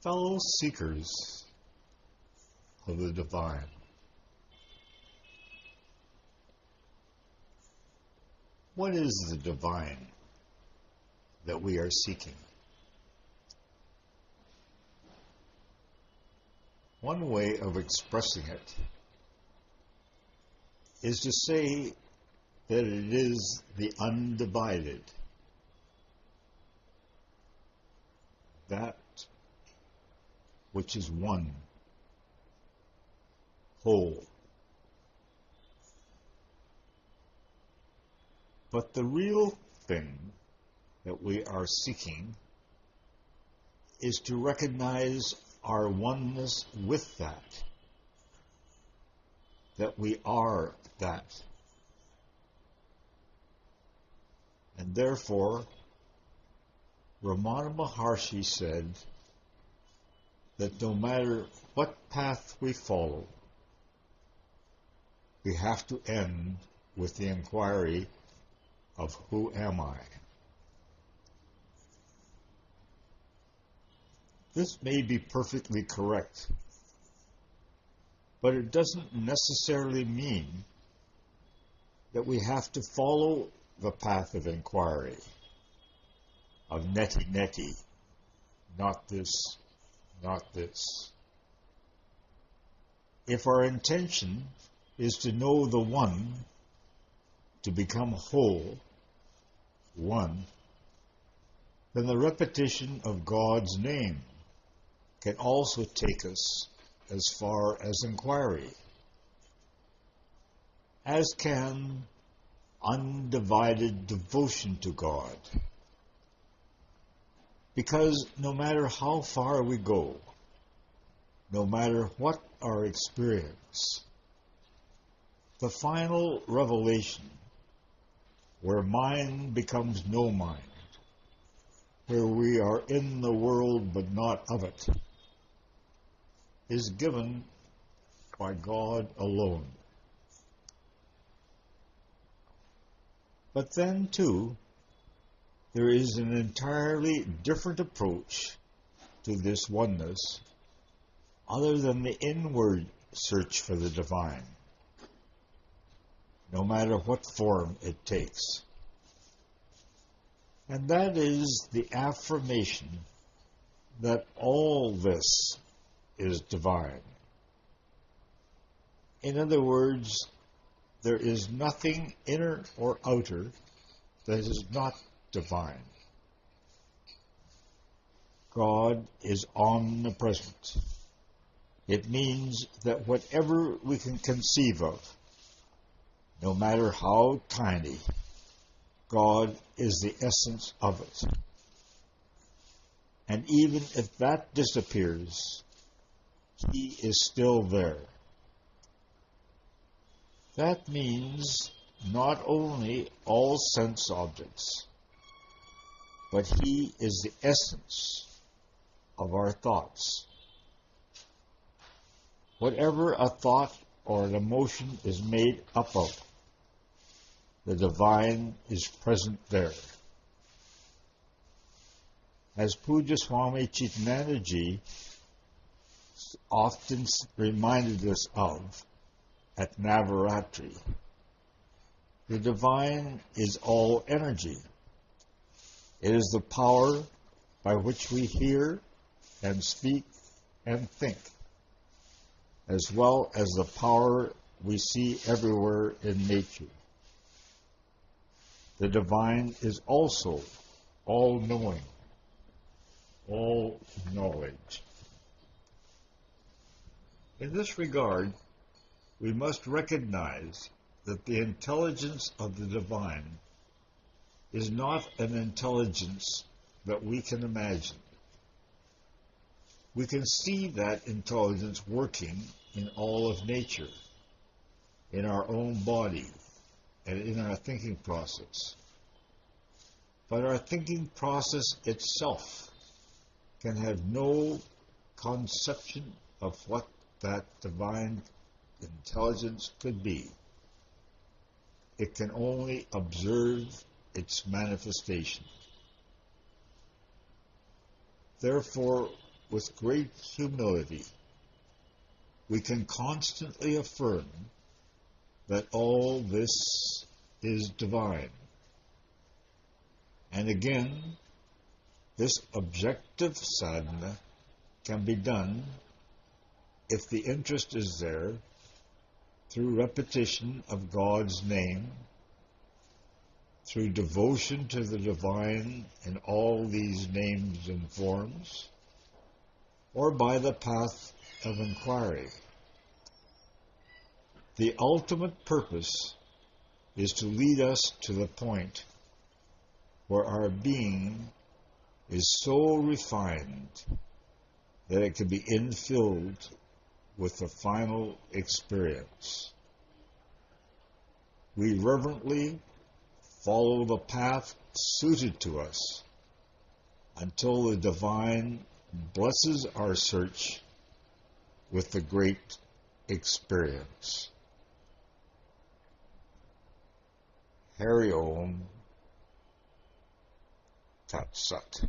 Fellow seekers of the divine, what is the divine that we are seeking? One way of expressing it is to say that it is the undivided, that which is one, whole. But the real thing that we are seeking is to recognize our oneness with that we are that. And therefore, Ramana Maharshi said that no matter what path we follow, we have to end with the inquiry of who am I? This may be perfectly correct, but it doesn't necessarily mean that we have to follow the path of inquiry, of neti, not this, not this. If our intention is to know the one, to become whole, one, then the repetition of God's name can also take us as far as inquiry, as can undivided devotion to God. Because no matter how far we go, no matter what our experience, the final revelation, where mind becomes no mind, where we are in the world but not of it, is given by God alone. But then, too, there is an entirely different approach to this oneness other than the inward search for the divine, no matter what form it takes. And that is the affirmation that all this is divine. In other words, there is nothing inner or outer that is not divine. God is omnipresent. It means that whatever we can conceive of, no matter how tiny, God is the essence of it. And even if that disappears, He is still there. That means not only all sense objects, but He is the essence of our thoughts. Whatever a thought or an emotion is made up of, the divine is present there. As Puja Swami Chitanandaji often reminded us of at Navaratri, the divine is all energy. It is the power by which we hear and speak and think, as well as the power we see everywhere in nature. The divine is also all-knowing, all knowledge. In this regard, we must recognize that the intelligence of the divine is not an intelligence that we can imagine. We can see that intelligence working in all of nature, in our own body, and in our thinking process. But our thinking process itself can have no conception of what that divine intelligence could be. It can only observe its manifestation. Therefore, with great humility, we can constantly affirm that all this is divine. And again, this objective sadhana can be done if the interest is there through repetition of God's name, through devotion to the divine in all these names and forms, or by the path of inquiry. The ultimate purpose is to lead us to the point where our being is so refined that it can be infilled with the final experience. We reverently follow the path suited to us until the divine blesses our search with the great experience. Hari Om Tat Sat.